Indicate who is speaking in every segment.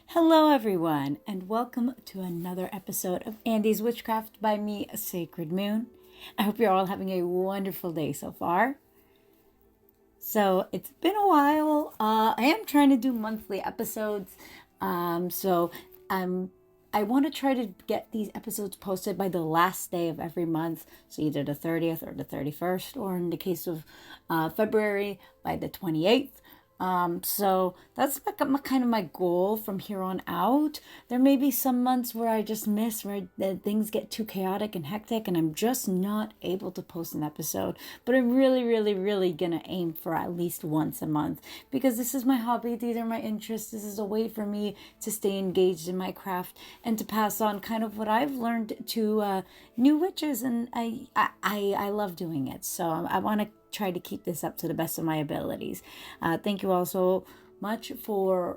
Speaker 1: Hello, everyone, and welcome to another episode of Andy's Witchcraft by me, Sacred Moon. I hope you're all having a wonderful day so far. So it's been a while. I am trying to do monthly episodes. I want to try to get these episodes posted by the last day of every month. So either the 30th or the 31st, or in the case of February, by the 28th. So that's kind of my goal from here on out. There may be some months where I just miss, where things get too chaotic and hectic and I'm just not able to post an episode. But I'm really gonna aim for at least once a month, because this is my hobby. These are my interests. This is a way for me to stay engaged in my craft and to pass on kind of what I've learned to new witches, and I love doing it. So I want to try to keep this up to the best of my abilities. Thank you all so much for,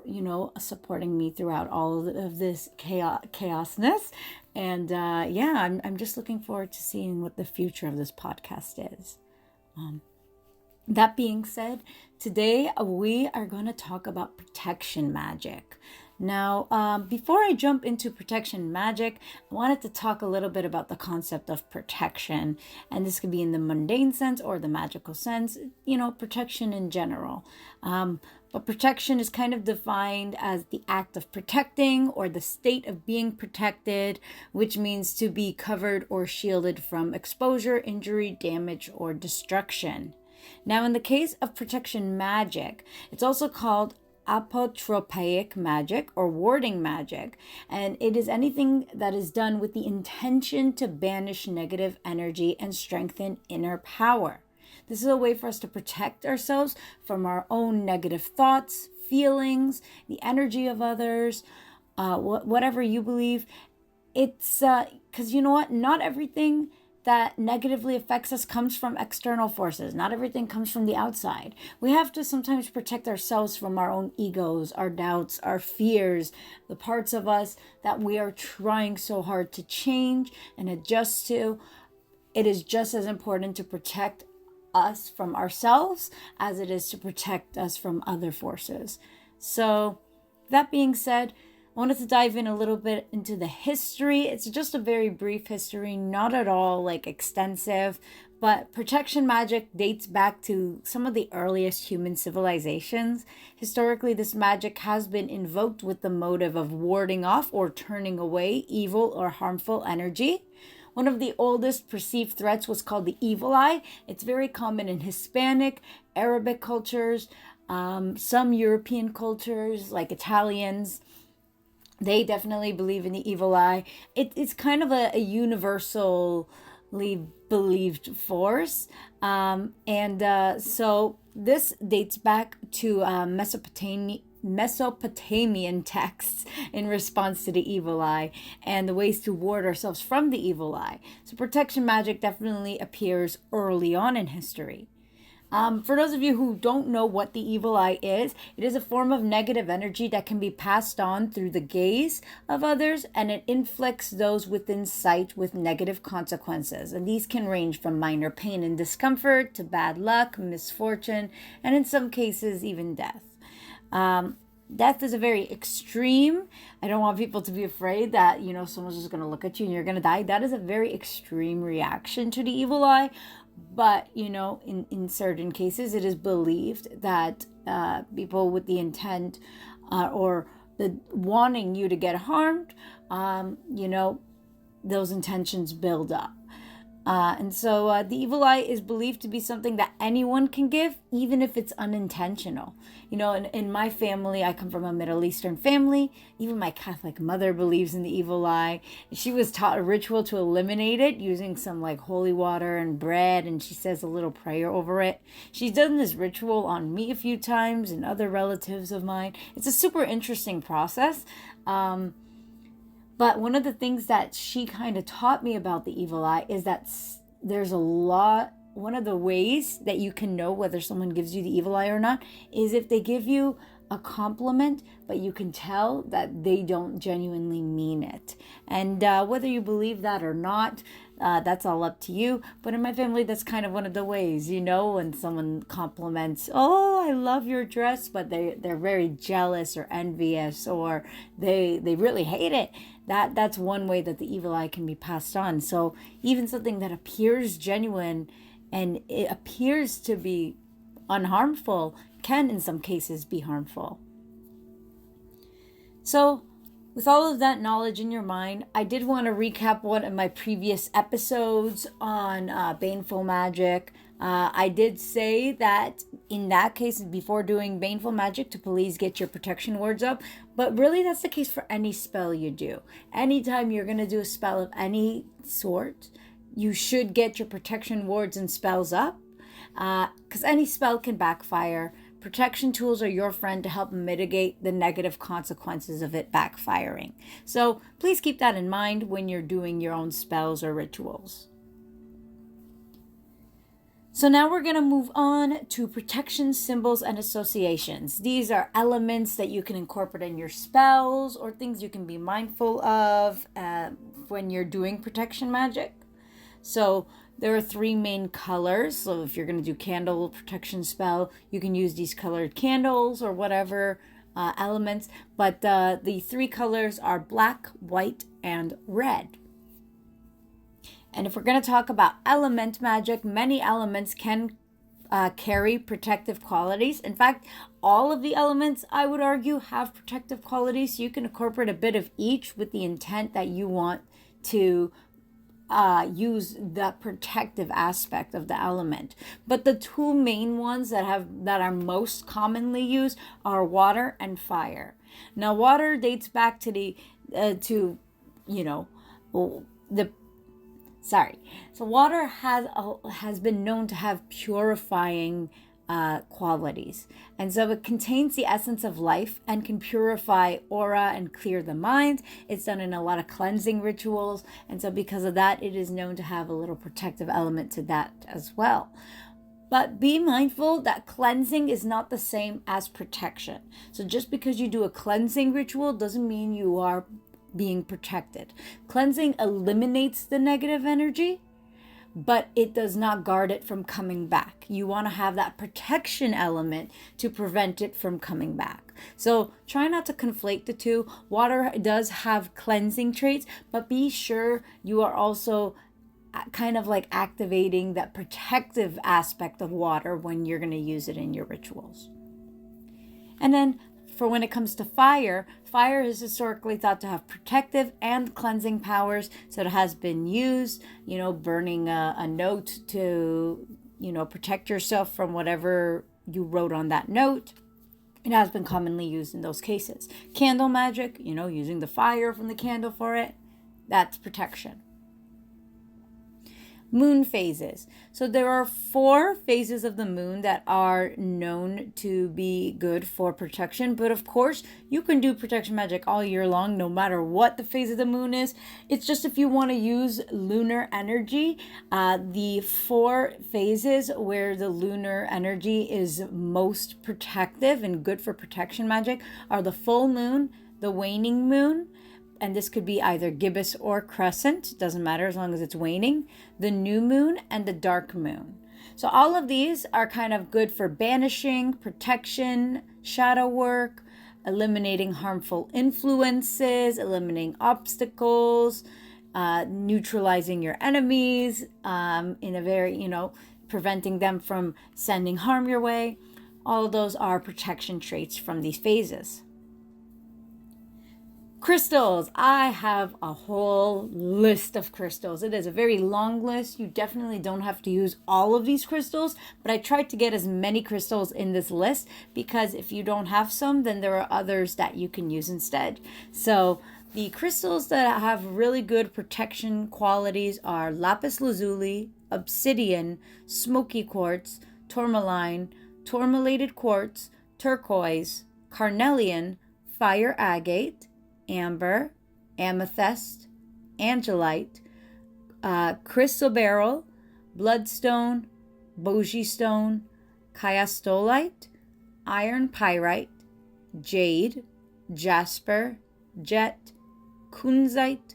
Speaker 1: supporting me throughout all of this chaosness. And I'm just looking forward to seeing what the future of this podcast is. That being said, today we are going to talk about protection magic. Now, before I jump into protection magic, I wanted to talk a little bit about the concept of protection. And this could be in the mundane sense or the magical sense, protection in general. But protection is kind of defined as the act of protecting or the state of being protected, which means to be covered or shielded from exposure, injury, damage, or destruction. Now, in the case of protection magic, it's also called apotropaic magic or warding magic, and it is anything that is done with the intention to banish negative energy and strengthen inner power. This is a way for us to protect ourselves from our own negative thoughts, feelings, the energy of others, whatever you believe. It's because you know what? Not everything that negatively affects us comes from external forces. Not everything comes from the outside. We have to sometimes protect ourselves from our own egos, our doubts, our fears, the parts of us that we are trying so hard to change and adjust to. It is just as important to protect us from ourselves as it is to protect us from other forces. So, that being said, I wanted to dive in a little bit into the history. It's just a very brief history, not at all extensive, but protection magic dates back to some of the earliest human civilizations. Historically, this magic has been invoked with the motive of warding off or turning away evil or harmful energy. One of the oldest perceived threats was called the evil eye. It's very common in Hispanic, Arabic cultures, some European cultures like Italians. They definitely believe in the evil eye. It's kind of a universally believed force. So this dates back to Mesopotamian texts in response to the evil eye and the ways to ward ourselves from the evil eye. So protection magic definitely appears early on in history. For those of you who don't know what the evil eye is, it is a form of negative energy that can be passed on through the gaze of others, and it inflicts those within sight with negative consequences. And these can range from minor pain and discomfort to bad luck, misfortune, and in some cases, even death. Death is a very extreme. I don't want people to be afraid that, someone's just going to look at you and you're going to die. That is a very extreme reaction to the evil eye. But, in certain cases, it is believed that people with the intent or the wanting you to get harmed, those intentions build up. And so the evil eye is believed to be something that anyone can give, even if it's unintentional. In my family, I come from a Middle Eastern family. Even my Catholic mother believes in the evil eye. She was taught a ritual to eliminate it using some holy water and bread, and she says a little prayer over it. She's done this ritual on me a few times and other relatives of mine. It's a super interesting process. But one of the things that she kind of taught me about the evil eye is that there's one of the ways that you can know whether someone gives you the evil eye or not is if they give you a compliment, but you can tell that they don't genuinely mean it. And whether you believe that or not, that's all up to you. But in my family, that's kind of one of the ways, when someone compliments, "Oh, I love your dress," but they're very jealous or envious, or they really hate it. That's one way that the evil eye can be passed on. So even something that appears genuine and it appears to be unharmful can in some cases be harmful. So with all of that knowledge in your mind, I did want to recap one of my previous episodes on baneful magic. I did say that in that case, before doing baneful magic, to please get your protection words up. But really, that's the case for any spell you do. Anytime you're going to do a spell of any sort, you should get your protection words and spells up, because any spell can backfire. Protection tools are your friend to help mitigate the negative consequences of it backfiring. So please keep that in mind when you're doing your own spells or rituals. So now we're going to move on to protection symbols and associations. These are elements that you can incorporate in your spells or things you can be mindful of when you're doing protection magic. So there are 3 main colors. So if you're going to do candle protection spell, you can use these colored candles or whatever elements. But the 3 colors are black, white, and red. And if we're going to talk about element magic, many elements can carry protective qualities. In fact, all of the elements, I would argue, have protective qualities. So you can incorporate a bit of each with the intent that you want to use the protective aspect of the element. But the 2 main ones that are most commonly used are water and fire. Now, water dates back to So water has been known to have purifying qualities. And so it contains the essence of life and can purify aura and clear the mind. It's done in a lot of cleansing rituals. And so because of that, it is known to have a little protective element to that as well. But be mindful that cleansing is not the same as protection. So just because you do a cleansing ritual doesn't mean you are being protected. Cleansing eliminates the negative energy, but it does not guard it from coming back. You want to have that protection element to prevent it from coming back. So try not to conflate the two. Water does have cleansing traits, but be sure you are also kind of like activating that protective aspect of water when you're going to use it in your rituals. And then for when it comes to fire, fire is historically thought to have protective and cleansing powers. So it has been used, burning a note to, protect yourself from whatever you wrote on that note. It has been commonly used in those cases. Candle magic, using the fire from the candle for it, that's protection. Moon phases. So there are 4 phases of the moon that are known to be good for protection. But of course, you can do protection magic all year long, no matter what the phase of the moon is. It's just if you want to use lunar energy, the 4 phases where the lunar energy is most protective and good for protection magic are the full moon, the waning moon, and this could be either gibbous or crescent, doesn't matter as long as it's waning, the new moon, and the dark moon. So all of these are kind of good for banishing, protection, shadow work, eliminating harmful influences, eliminating obstacles, neutralizing your enemies, in a very, preventing them from sending harm your way. All of those are protection traits from these phases. Crystals. I have a whole list of crystals. It is a very long list. You definitely don't have to use all of these crystals, but I tried to get as many crystals in this list because if you don't have some, then there are others that you can use instead. So the crystals that have really good protection qualities are lapis lazuli, obsidian, smoky quartz, tourmaline, tourmalated quartz, turquoise, carnelian, fire agate, amber, amethyst, angelite, chrysoberyl, bloodstone, bogey stone, chiastolite, iron pyrite, jade, jasper, jet, kunzite,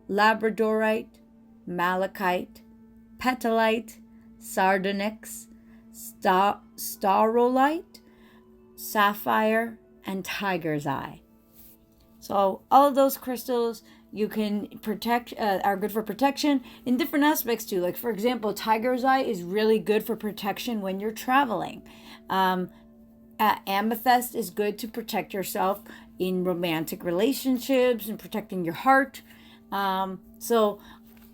Speaker 1: labradorite, malachite, petalite, sardonyx, starolite, sapphire, and tiger's eye. So all of those crystals you can protect are good for protection in different aspects too. Like for example, tiger's eye is really good for protection when you're traveling. Amethyst is good to protect yourself in romantic relationships and protecting your heart. So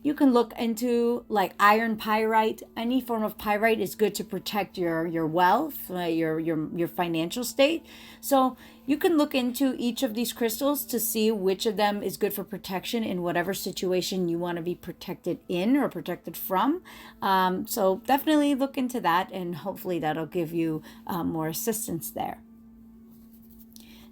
Speaker 1: you can look into like iron pyrite. Any form of pyrite is good to protect your wealth, your financial state. So you can look into each of these crystals to see which of them is good for protection in whatever situation you want to be protected in or protected from. So definitely look into that, and hopefully that'll give you more assistance there.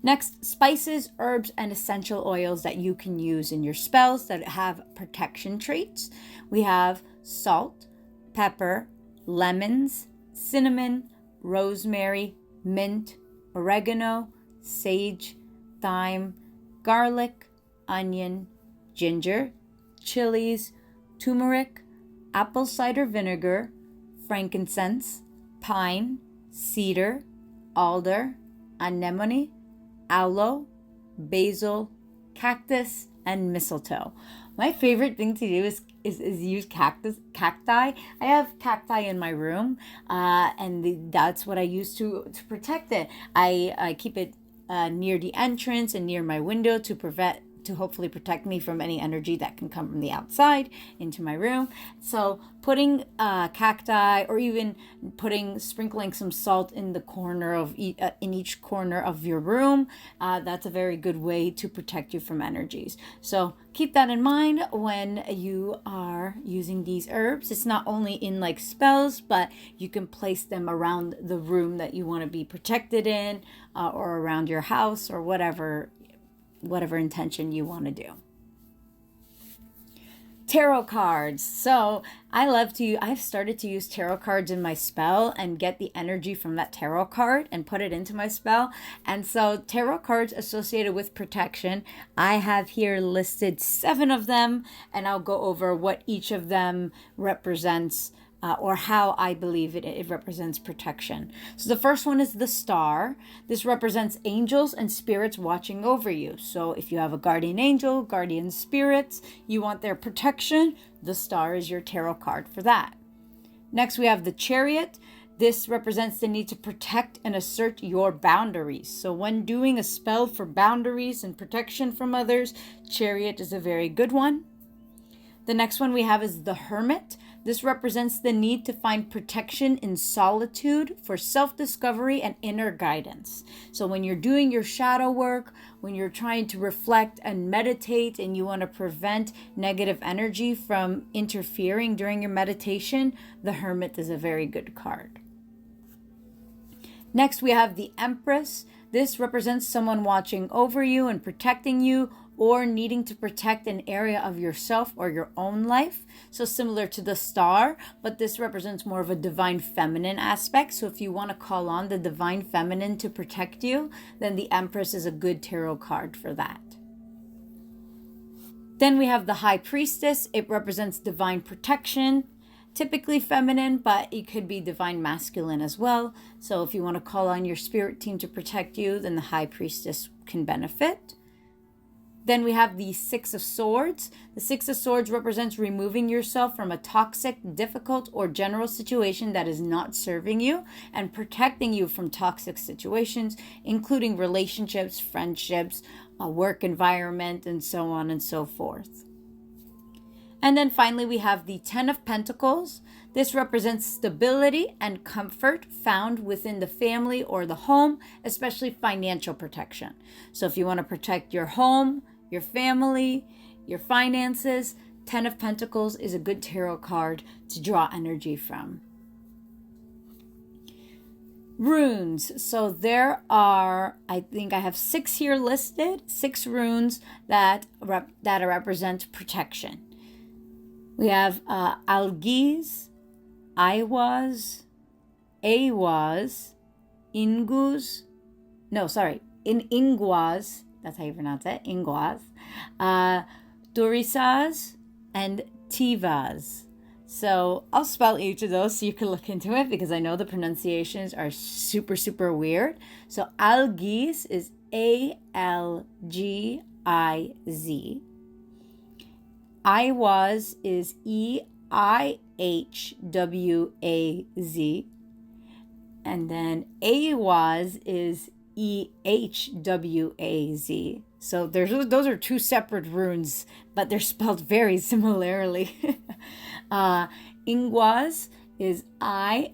Speaker 1: Next, spices, herbs, and essential oils that you can use in your spells that have protection traits. We have salt, pepper, lemons, cinnamon, rosemary, mint, oregano, sage, thyme, garlic, onion, ginger, chilies, turmeric, apple cider vinegar, frankincense, pine, cedar, alder, anemone, aloe, basil, cactus, and mistletoe. My favorite thing to do is use cacti. I have cacti in my room, and that's what I use to protect it. I keep it near the entrance and near my window to hopefully protect me from any energy that can come from the outside into my room. So putting cacti, or even sprinkling some salt in the corner of in each corner of your room, that's a very good way to protect you from energies. So keep that in mind when you are using these herbs. It's not only in like spells, but you can place them around the room that you want to be protected in, or around your house, or whatever intention you want to do. Tarot cards. So I've started to use tarot cards in my spell and get the energy from that tarot card and put it into my spell. And so tarot cards associated with protection, I have here listed 7 of them, and I'll go over what each of them represents, or how I believe it represents protection. So the first one is the star. This represents angels and spirits watching over you. So if you have a guardian angel, guardian spirits, you want their protection, the star is your tarot card for that. Next, we have the chariot. This represents the need to protect and assert your boundaries. So when doing a spell for boundaries and protection from others, chariot is a very good one. The next one we have is the hermit. This represents the need to find protection in solitude for self-discovery and inner guidance. So when you're doing your shadow work, when you're trying to reflect and meditate, and you want to prevent negative energy from interfering during your meditation, the hermit is a very good card. Next, we have the Empress. This represents someone watching over you and protecting you, or needing to protect an area of yourself or your own life. So similar to the star, but this represents more of a divine feminine aspect. So if you want to call on the divine feminine to protect you, then the Empress is a good tarot card for that. Then we have the High Priestess. It represents divine protection, typically feminine, but it could be divine masculine as well. So if you want to call on your spirit team to protect you, then the High Priestess can benefit. Then we have the Six of Swords. The Six of Swords represents removing yourself from a toxic, difficult, or general situation that is not serving you, and protecting you from toxic situations, including relationships, friendships, a work environment, and so on and so forth. And then finally, we have the Ten of Pentacles. This represents stability and comfort found within the family or the home, especially financial protection. So if you want to protect your home, your family, your finances, Ten of Pentacles is a good tarot card to draw energy from. Runes. So there are, I think I have 6 here listed, 6 runes that represent protection. We have Algiz, Iwaz, Awaz, in Inguas, that's how you pronounce it, Inguas, Durisas, and Tivas. So I'll spell each of those so you can look into it, because I know the pronunciations are super, super weird. So Algiz is Algiz. Iwaz is Eihwaz. And then Awaz is Ehwaz. So those are two separate runes, but they're spelled very similarly. Ingwaz is Inguz.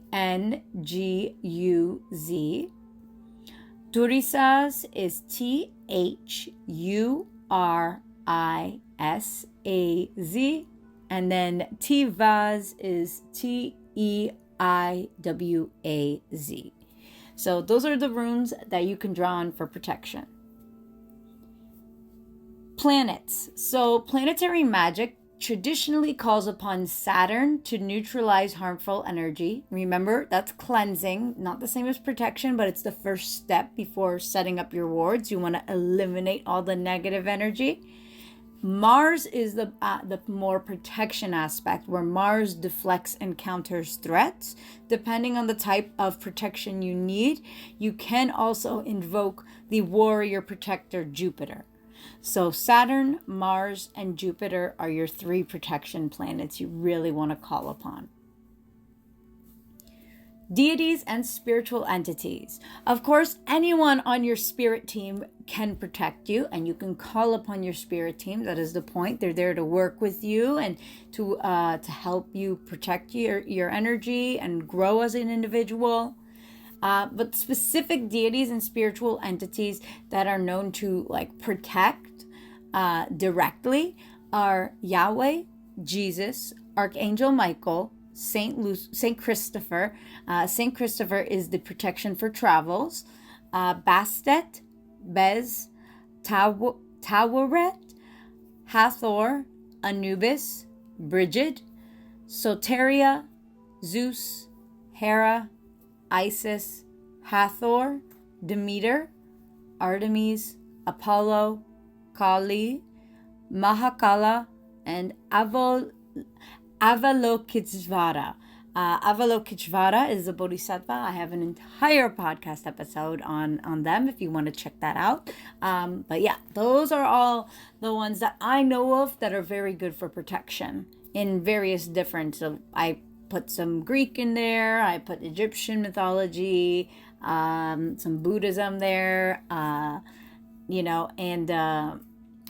Speaker 1: Turisas is Thurisaz. And then Tivaz is Teiwaz. So those are the runes that you can draw on for protection. Planets. So planetary magic traditionally calls upon Saturn to neutralize harmful energy. Remember, that's cleansing, not the same as protection, but it's the first step before setting up your wards. You want to eliminate all the negative energy. Mars is the more protection aspect, where Mars deflects and counters threats. Depending on the type of protection you need, you can also invoke the warrior protector Jupiter. So Saturn, Mars, and Jupiter are your 3 protection planets you really want to call upon. Deities and spiritual entities. Of course, anyone on your spirit team can protect you, and you can call upon your spirit team. That is the point. They're there to work with you and to help you protect your energy and grow as an individual. But specific deities and spiritual entities that are known to protect directly are Yahweh, Jesus, Archangel Michael, Saint Christopher. Saint Christopher is the protection for travels. Bastet, Bez, Taweret, Hathor, Anubis, Brigid, Soteria, Zeus, Hera, Isis, Hathor, Demeter, Artemis, Apollo, Kali, Mahakala, and Avalokiteshvara. Avalokiteshvara is a bodhisattva. I have an entire podcast episode on them if you want to check that out. But yeah, those are all the ones that I know of that are very good for protection in various different. So I put some Greek in there. I put Egyptian mythology, some Buddhism there, and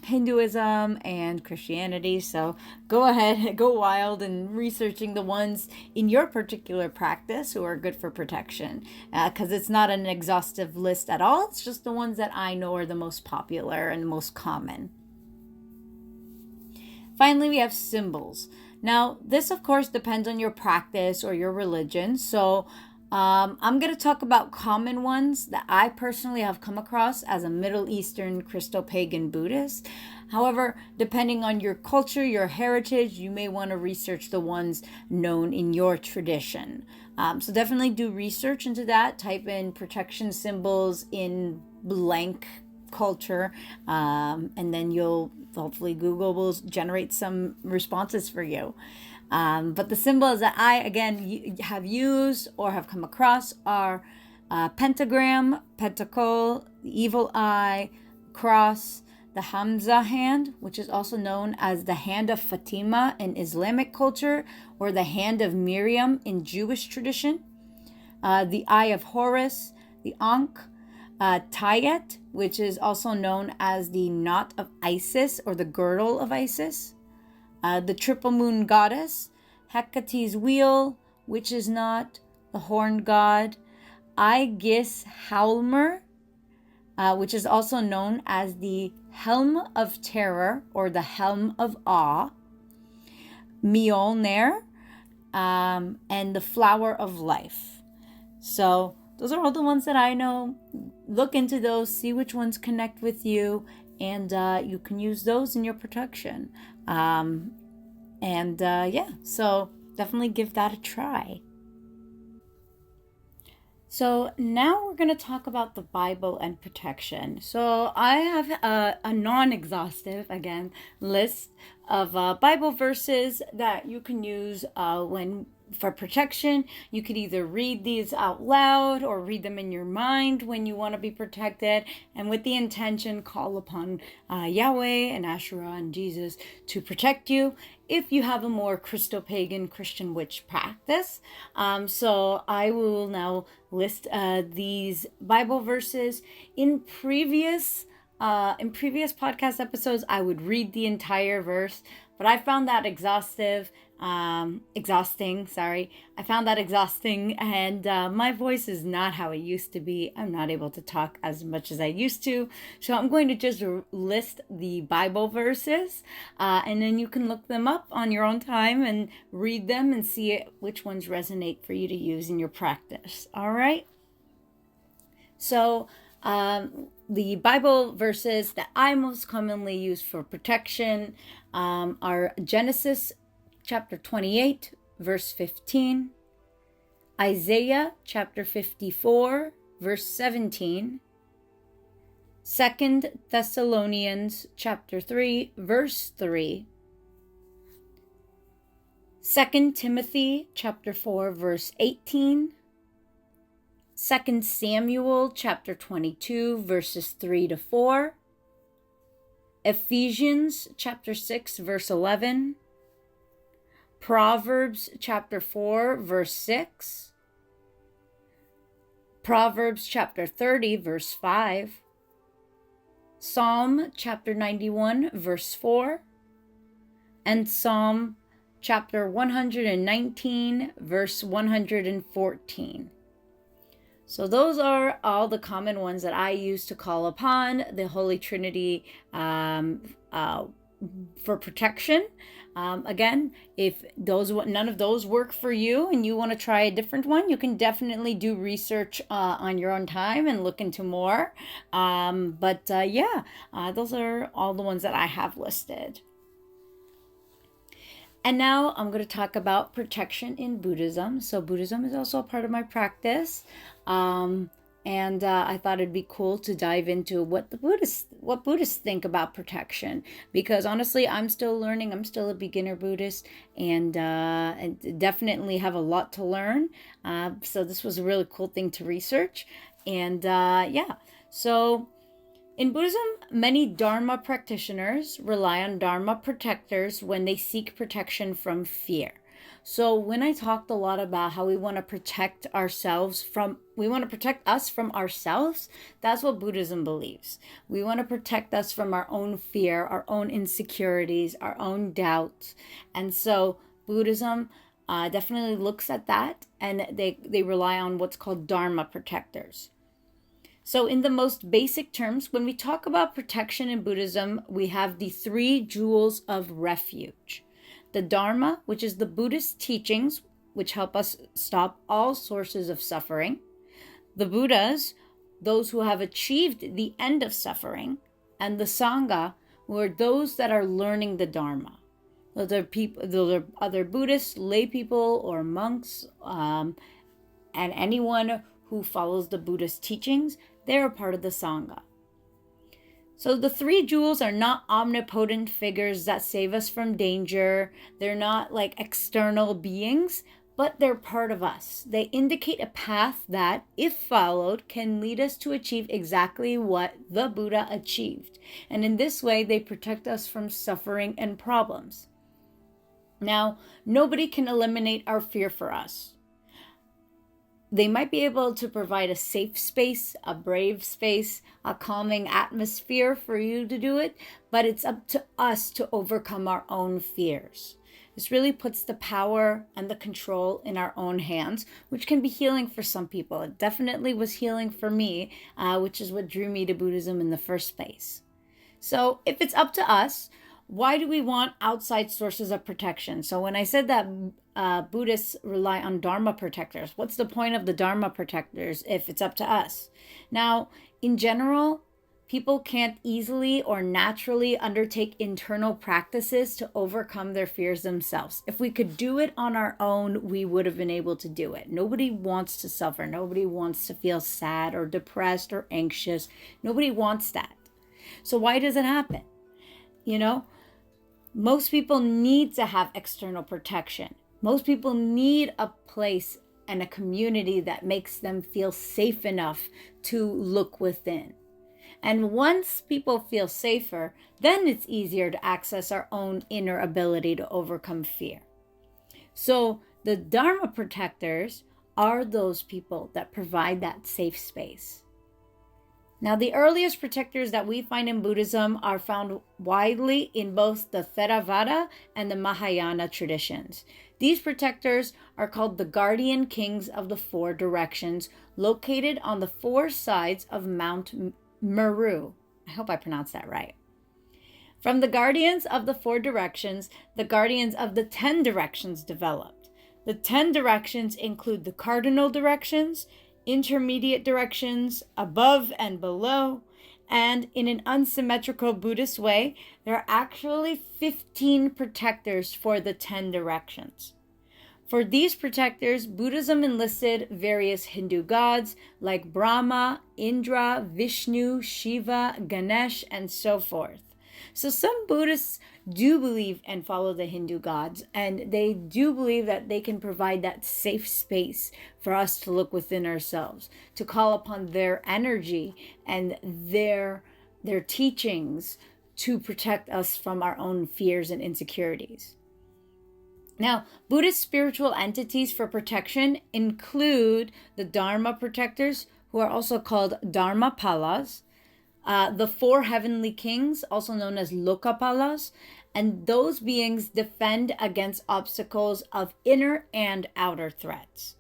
Speaker 1: Hinduism and Christianity. So go ahead, go wild in researching the ones in your particular practice who are good for protection, because it's not an exhaustive list at all. It's just the ones that I know are the most popular and most common. Finally, we have symbols. Now, this, of course, depends on your practice or your religion. So I'm going to talk about common ones that I personally have come across as a Middle Eastern ChristoPagan Buddhist. However, depending on your culture, your heritage, you may want to research the ones known in your tradition. So definitely do research into that. Type in protection symbols in blank culture, and then hopefully Google will generate some responses for you. But the symbols that I, again, have used or have come across are pentagram, pentacle, the evil eye, cross, the Hamza hand, which is also known as the hand of Fatima in Islamic culture, or the hand of Miriam in Jewish tradition, the eye of Horus, the Ankh, Tayet, which is also known as the knot of Isis or the girdle of Isis, the triple moon goddess, Hecate's wheel, witch's knot, the horn god, Igis Halmer, which is also known as the helm of terror or the helm of awe, Mjolnir, and the flower of life. So those are all the ones that I know. Look into those, see which ones connect with you, and you can use those in your protection. So definitely give that a try. So now we're going to talk about the Bible and protection. So I have a non-exhaustive, again, list of Bible verses that you can use for protection. You could either read these out loud or read them in your mind when you want to be protected, and with the intention, call upon Yahweh and Asherah and Jesus to protect you if you have a more ChristoPagan Christian witch practice. So I will now list these Bible verses. In previous podcast episodes, I would read the entire verse, but I found that exhausting. I found that exhausting, and my voice is not how it used to be. I'm not able to talk as much as I used to, so I'm going to just list the Bible verses, and then you can look them up on your own time and read them and see which ones resonate for you to use in your practice. All right? So, the Bible verses that I most commonly use for protection are Genesis chapter 28, verse 15, Isaiah chapter 54, verse 17, 2 Thessalonians chapter 3, verse 3, 2 Timothy chapter 4, verse 18, 2 Samuel chapter 22, verses 3 to 4, Ephesians chapter 6, verse 11, Proverbs chapter 4, verse 6, Proverbs chapter 30, verse 5, Psalm chapter 91, verse 4, and Psalm chapter 119, verse 114. So those are all the common ones that I use to call upon the Holy Trinity for protection. Again, if none of those work for you and you want to try a different one, you can definitely do research on your own time and look into more. Those are all the ones that I have listed. And now I'm going to talk about protection in Buddhism. So Buddhism is also a part of my practice. I thought it'd be cool to dive into what Buddhists think about protection, because honestly, I'm still learning. I'm still a beginner Buddhist, and definitely have a lot to learn. So this was a really cool thing to research, So in Buddhism, many Dharma practitioners rely on Dharma protectors when they seek protection from fear. So when I talked a lot about how we want to protect us from ourselves, that's what Buddhism believes. We want to protect us from our own fear, our own insecurities, our own doubts. And so Buddhism definitely looks at that, and they rely on what's called Dharma protectors. So in the most basic terms, when we talk about protection in Buddhism, we have the 3 jewels of refuge. The Dharma, which is the Buddhist teachings, which help us stop all sources of suffering. The Buddhas, those who have achieved the end of suffering. And the Sangha, who are those that are learning the Dharma. Those are other Buddhists, lay people, or monks, and anyone who follows the Buddhist teachings. They're a part of the Sangha. So the 3 jewels are not omnipotent figures that save us from danger. They're not like external beings, but they're part of us. They indicate a path that, if followed, can lead us to achieve exactly what the Buddha achieved. And in this way, they protect us from suffering and problems. Now, nobody can eliminate our fear for us. They might be able to provide a safe space, a brave space, a calming atmosphere for you to do it, but it's up to us to overcome our own fears. This really puts the power and the control in our own hands, which can be healing for some people. It definitely was healing for me, which is what drew me to Buddhism in the first place. So if it's up to us, why do we want outside sources of protection? So when I said that Buddhists rely on Dharma protectors, what's the point of the Dharma protectors if it's up to us? Now, in general, people can't easily or naturally undertake internal practices to overcome their fears themselves. If we could do it on our own, we would have been able to do it. Nobody wants to suffer. Nobody wants to feel sad or depressed or anxious. Nobody wants that. So why does it happen? Most people need to have external protection. Most people need a place and a community that makes them feel safe enough to look within. And once people feel safer, then it's easier to access our own inner ability to overcome fear. So the Dharma protectors are those people that provide that safe space. Now, the earliest protectors that we find in Buddhism are found widely in both the Theravada and the Mahayana traditions. These protectors are called the guardian kings of the four directions, located on the four sides of Mount Meru. I hope I pronounced that right. From the guardians of the four directions, the guardians of the 10 directions developed. The 10 directions include the cardinal directions, intermediate directions, above and below, and in an unsymmetrical Buddhist way, there are actually 15 protectors for the 10 directions. For these protectors, Buddhism enlisted various Hindu gods like Brahma, Indra, Vishnu, Shiva, Ganesh, and so forth. So some Buddhists do believe and follow the Hindu gods, and they do believe that they can provide that safe space for us to look within ourselves, to call upon their energy and their teachings to protect us from our own fears and insecurities. Now, Buddhist spiritual entities for protection include the Dharma protectors, who are also called Dharmapalas, the four heavenly kings, also known as Lokapalas, and those beings defend against obstacles of inner and outer threats.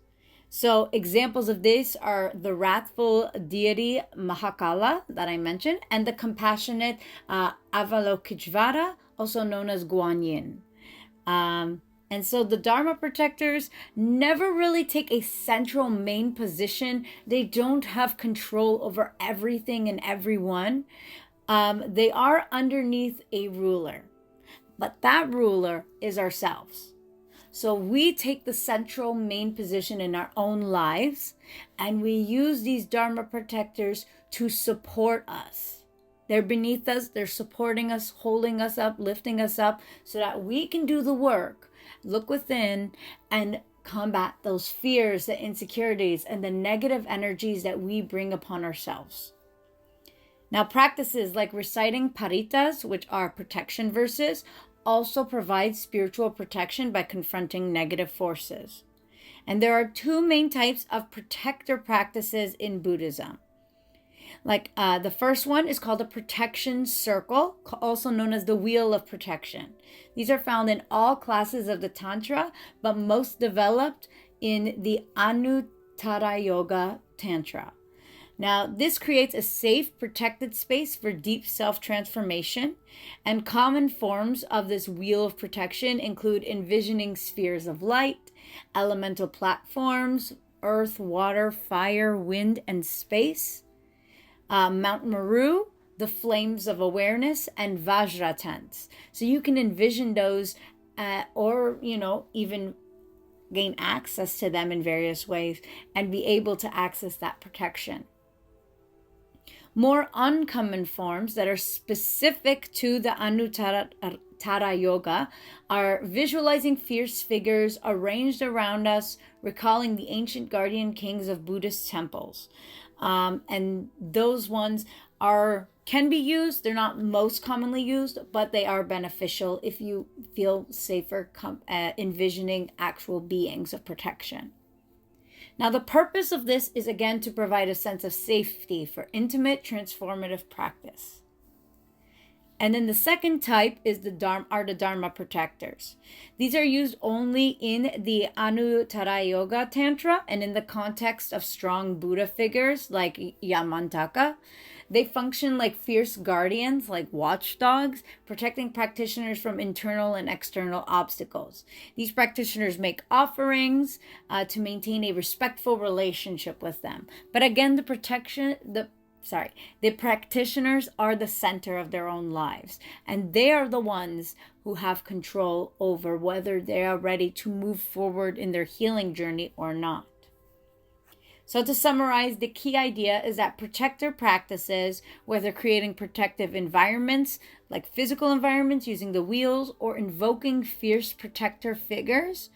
Speaker 1: So examples of this are the wrathful deity Mahakala that I mentioned, and the compassionate Avalokiteshvara, also known as Guan Yin. And so the Dharma protectors never really take a central main position. They don't have control over everything and everyone. They are underneath a ruler, but that ruler is ourselves. So we take the central main position in our own lives, and we use these Dharma protectors to support us. They're beneath us, they're supporting us, holding us up, lifting us up, so that we can do the work, look within, and combat those fears, the insecurities, and the negative energies that we bring upon ourselves. Now, practices like reciting paritas, which are protection verses, also provide spiritual protection by confronting negative forces. And there are two main types of protector practices in Buddhism. Like the first one is called a protection circle, also known as the wheel of protection. These are found in all classes of the Tantra, but most developed in the Anuttara Yoga Tantra. Now, this creates a safe, protected space for deep self-transformation, and common forms of this wheel of protection include envisioning spheres of light, elemental platforms, earth, water, fire, wind, and space, Mount Meru, the flames of awareness, and Vajra tents. So you can envision those or, even gain access to them in various ways and be able to access that protection. More uncommon forms that are specific to the Anuttara Yoga are visualizing fierce figures arranged around us, recalling the ancient guardian kings of Buddhist temples. And those ones can be used. They're not most commonly used, but they are beneficial if you feel safer envisioning actual beings of protection. Now, the purpose of this is again to provide a sense of safety for intimate, transformative practice. And then the second type is the Dharma protectors. These are used only in the Anuttara Yoga Tantra and in the context of strong Buddha figures like Yamantaka. They function like fierce guardians, like watchdogs, protecting practitioners from internal and external obstacles. These practitioners make offerings to maintain a respectful relationship with them. But again, the the practitioners are the center of their own lives, and they are the ones who have control over whether they are ready to move forward in their healing journey or not. So to summarize, the key idea is that protector practices, whether creating protective environments, like physical environments using the wheels, or invoking fierce protector figures,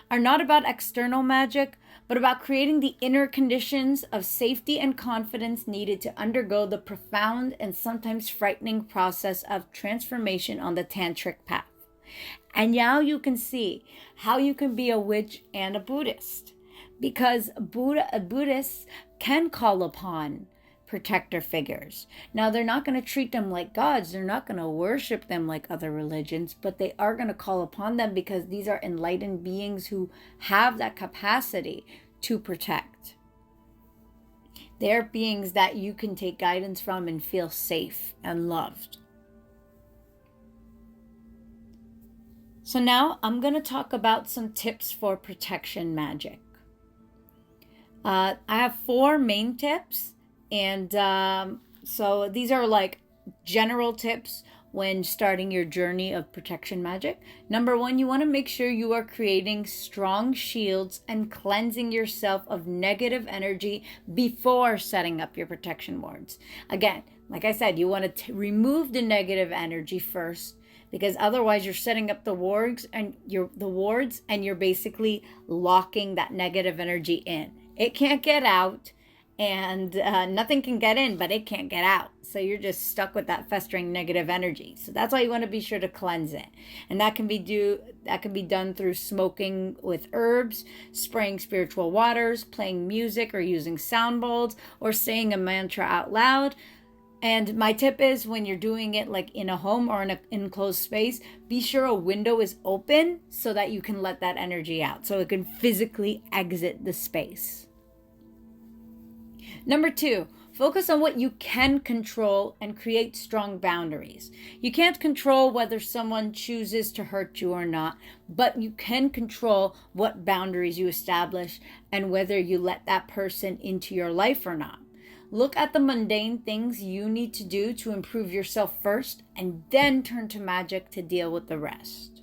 Speaker 1: are not about external magic, but about creating the inner conditions of safety and confidence needed to undergo the profound and sometimes frightening process of transformation on the tantric path. And now you can see how you can be a witch and a Buddhist, because Buddhists can call upon protector figures. Now, they're not going to treat them like gods. They're not going to worship them like other religions, but they are going to call upon them because these are enlightened beings who have that capacity to protect. They're beings that you can take guidance from and feel safe and loved. So now I'm going to talk about some tips for protection magic. I have 4 main tips, and so these are like general tips when starting your journey of protection magic. Number 1, you want to make sure you are creating strong shields and cleansing yourself of negative energy before setting up your protection wards. Again, like I said, you want to remove the negative energy first, because otherwise you're setting up the wards and you're basically locking that negative energy in. It can't get out, and nothing can get in, but it can't get out. So you're just stuck with that festering negative energy. So that's why you want to be sure to cleanse it. And that can be done through smoking with herbs, spraying spiritual waters, playing music or using sound bowls, or saying a mantra out loud. And my tip is, when you're doing it like in a home or in an enclosed space, be sure a window is open so that you can let that energy out, so it can physically exit the space. Number 2, focus on what you can control and create strong boundaries. You can't control whether someone chooses to hurt you or not, but you can control what boundaries you establish and whether you let that person into your life or not. Look at the mundane things you need to do to improve yourself first, and then turn to magic to deal with the rest.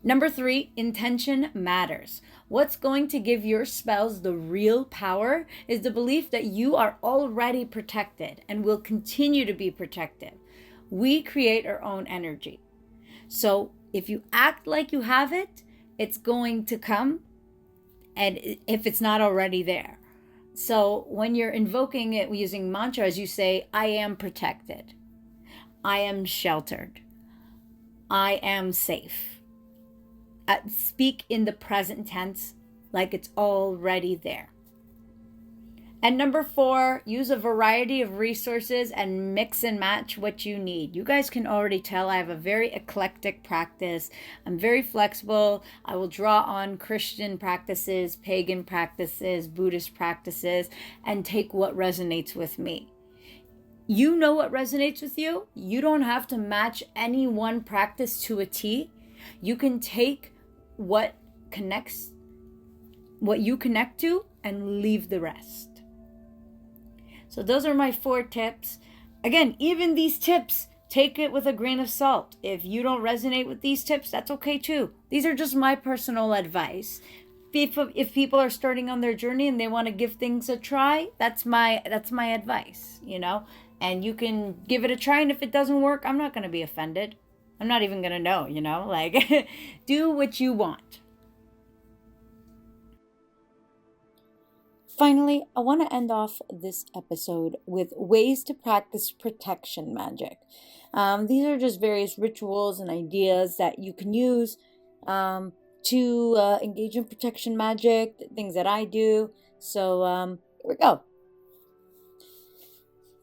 Speaker 1: Number 3, intention matters. What's going to give your spells the real power is the belief that you are already protected and will continue to be protected. We create our own energy. So if you act like you have it, it's going to come, and if it's not already there. So when you're invoking it using mantras, you say, I am protected. I am sheltered. I am safe. Speak in the present tense like it's already there. And number 4, use a variety of resources and mix and match what you need. You guys can already tell I have a very eclectic practice. I'm very flexible. I will draw on Christian practices, pagan practices, Buddhist practices, and take what resonates with me. You know what resonates with you. You don't have to match any one practice to a T. You can take what you connect to and leave the rest. So those are my 4 tips. Again, even these tips, take it with a grain of salt. If you don't resonate with these tips, that's okay too. These are just my personal advice. If people are starting on their journey and they want to give things a try, that's my advice, and you can give it a try. And if it doesn't work, I'm not going to be offended. I'm not even going to know, do what you want. Finally, I want to end off this episode with ways to practice protection magic. These are just various rituals and ideas that you can use to engage in protection magic, things that I do. So here we go.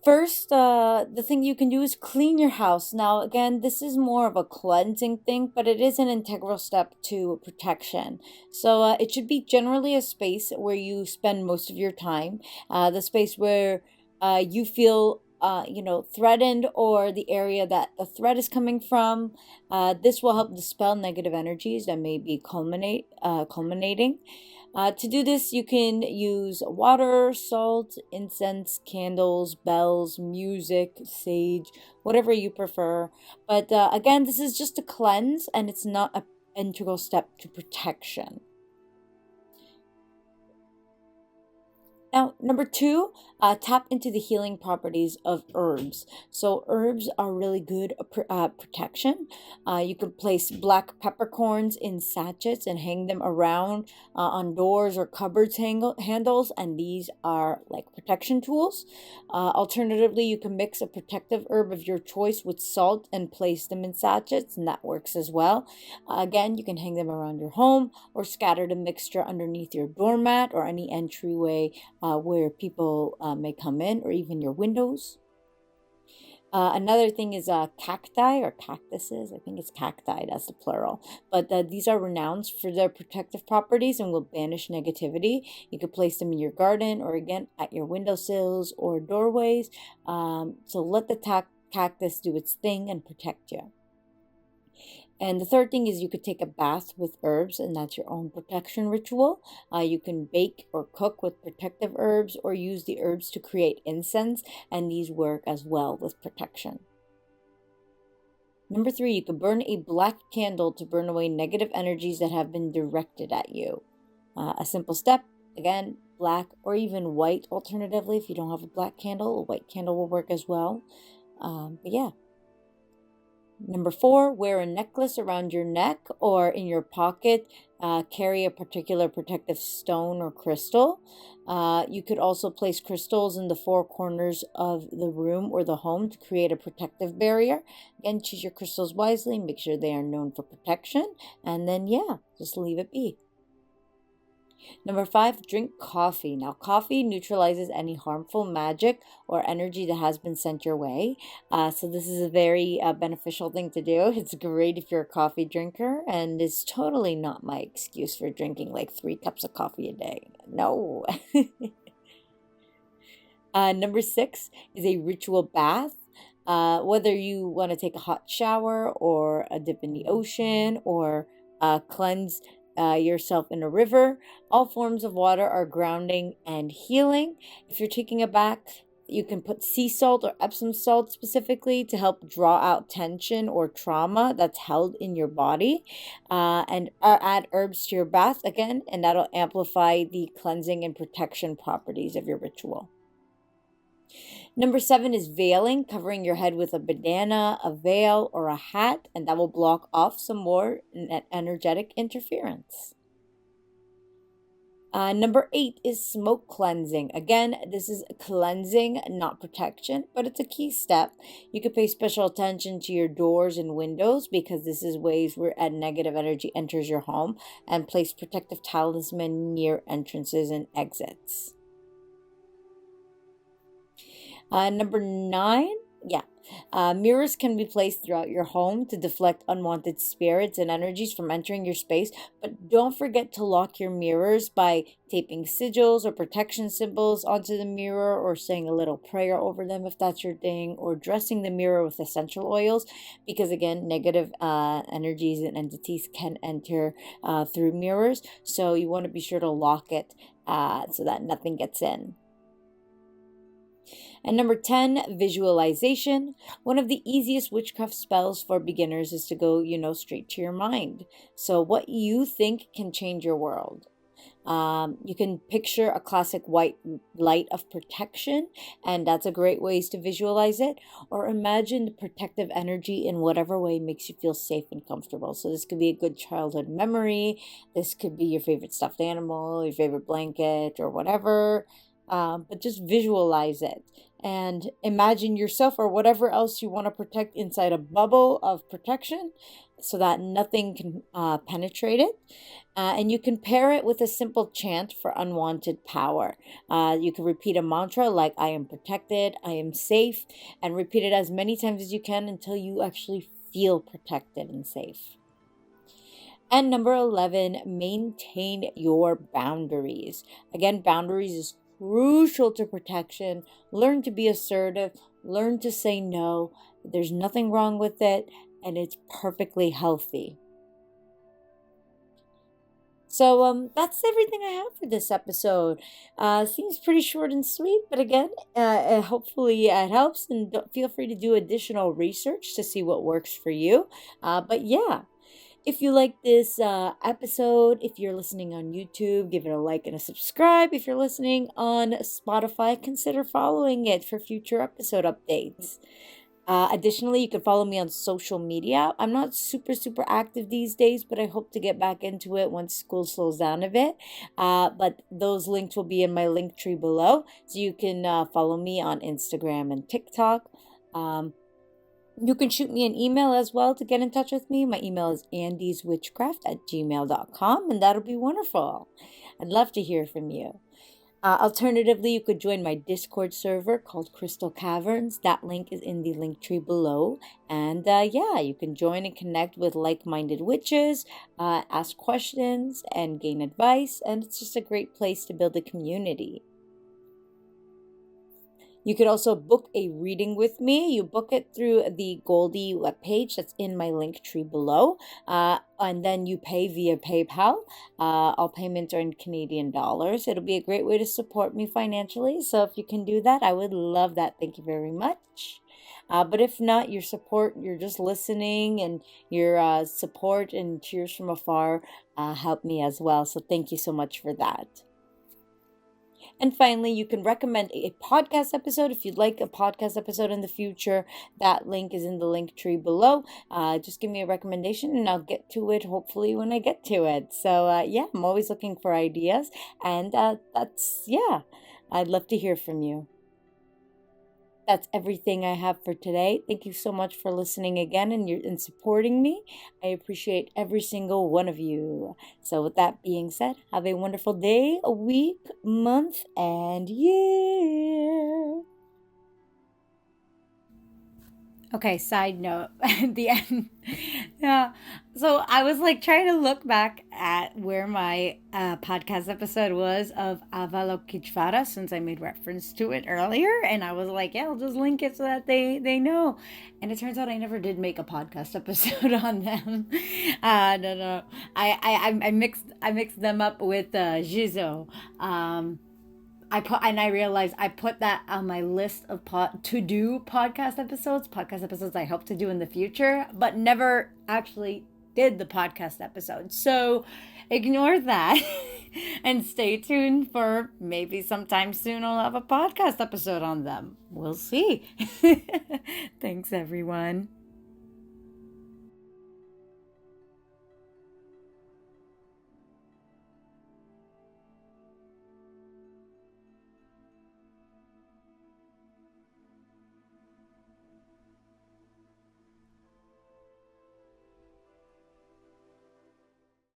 Speaker 1: First, the thing you can do is clean your house. Now, again, this is more of a cleansing thing, but it is an integral step to protection. So it should be generally a space where you spend most of your time, the space where you feel threatened, or the area that the threat is coming from. This will help dispel negative energies that may be culminating. To do this, you can use water, salt, incense, candles, bells, music, sage, whatever you prefer. But again, this is just a cleanse and it's not an integral step to protection. Now, number 2, tap into the healing properties of herbs. So herbs are really good protection. You can place black peppercorns in sachets and hang them around on doors or cupboards handles, and these are like protection tools. Alternatively, you can mix a protective herb of your choice with salt and place them in sachets, and that works as well. Again, you can hang them around your home or scatter the mixture underneath your doormat or any entryway where people may come in, or even your windows. Another thing is cacti or cactuses. I think it's cacti, that's the plural. But these are renowned for their protective properties and will banish negativity. You could place them in your garden or again at your windowsills or doorways. So let the cactus do its thing and protect you. And the third thing is you could take a bath with herbs, and that's your own protection ritual. You can bake or cook with protective herbs or use the herbs to create incense, and these work as well with protection. Number 3, you could burn a black candle to burn away negative energies that have been directed at you. A simple step, again, black or even white alternatively. If you don't have a black candle, a white candle will work as well. But yeah. Number 4, wear a necklace around your neck or in your pocket. Carry a particular protective stone or crystal. You could also place crystals in the 4 corners of the room or the home to create a protective barrier. Again, choose your crystals wisely. Make sure they are known for protection. And then, just leave it be. Number 5, drink coffee. Now, coffee neutralizes any harmful magic or energy that has been sent your way. So this is a very beneficial thing to do. It's great if you're a coffee drinker, and it's totally not my excuse for drinking like 3 cups of coffee a day. No. Number 6 is a ritual bath. Whether you want to take a hot shower or a dip in the ocean or cleanse yourself in a river, all forms of water are grounding and healing. If you're taking a bath, you can put sea salt or Epsom salt specifically to help draw out tension or trauma that's held in your body, and add herbs to your bath again, and that'll amplify the cleansing and protection properties of your ritual. Number 7 is veiling, covering your head with a bandana, a veil, or a hat, and that will block off some more energetic interference. Number 8 is smoke cleansing. Again, this is cleansing, not protection, but it's a key step. You could pay special attention to your doors and windows because this is ways where negative energy enters your home, and place protective talisman near entrances and exits. Number 9, mirrors can be placed throughout your home to deflect unwanted spirits and energies from entering your space, but don't forget to lock your mirrors by taping sigils or protection symbols onto the mirror, or saying a little prayer over them if that's your thing, or dressing the mirror with essential oils, because again, negative energies and entities can enter through mirrors, so you want to be sure to lock it so that nothing gets in. And number 10, visualization. One of the easiest witchcraft spells for beginners is to go, straight to your mind. So what you think can change your world. You can picture a classic white light of protection, and that's a great way to visualize it. Or imagine the protective energy in whatever way makes you feel safe and comfortable. So this could be a good childhood memory. This could be your favorite stuffed animal, your favorite blanket, or whatever. But just visualize it and imagine yourself or whatever else you want to protect inside a bubble of protection so that nothing can penetrate it. And you can pair it with a simple chant for unwanted power. You can repeat a mantra like, I am protected, I am safe, and repeat it as many times as you can until you actually feel protected and safe. And number 11, maintain your boundaries. Again, boundaries is crucial to protection. Learn to be assertive, learn to say no. There's nothing wrong with it, and it's perfectly healthy. So that's everything I have for this episode. Seems pretty short and sweet, but again, hopefully it helps. And feel free to do additional research to see what works for you. But yeah, if you like this episode, if you're listening on YouTube, give it a like and a subscribe. If you're listening on Spotify, consider following it for future episode updates. Additionally, you can follow me on social media. I'm not super active these days, but I hope to get back into it once school slows down a bit. But those links will be in my link tree below. So you can follow me on Instagram and TikTok. You can shoot me an email as well to get in touch with me. My email is andyswitchcraft@gmail.com, and that'll be wonderful. I'd love to hear from you. Alternatively, you could join my Discord server called Crystal Caverns. That link is in the link tree below. And yeah, you can join and connect with like-minded witches, ask questions, and gain advice. And it's just a great place to build a community. You could also book a reading with me. You book it through the Goldie webpage that's in my link tree below. And then you pay via PayPal. All payments are in Canadian dollars. It'll be a great way to support me financially. So if you can do that, I would love that. Thank you very much. But if not, your support, you're just listening, and your support and cheers from afar help me as well. So thank you so much for that. And finally, you can recommend a podcast episode if you'd like a podcast episode in the future. That link is in the link tree below. Just give me a recommendation and I'll get to it hopefully when I get to it. So yeah, I'm always looking for ideas. And yeah, I'd love to hear from you. That's everything I have for today. Thank you so much for listening again and supporting me. I appreciate every single one of you. So with that being said, have a wonderful day, a week, month, and year. Okay, side note at the end. Yeah. So I was like trying to look back at where my podcast episode was of Avalokiteshvara, since I made reference to it earlier. And I was like, yeah, I'll just link it so that they know. And it turns out I never did make a podcast episode on them. No. I mixed them up with Jizo. I realized I put that on my list of to-do podcast episodes I hope to do in the future, but never actually did the podcast episode. So ignore that and stay tuned for maybe sometime soon I'll have a podcast episode on them. We'll see. Thanks, everyone.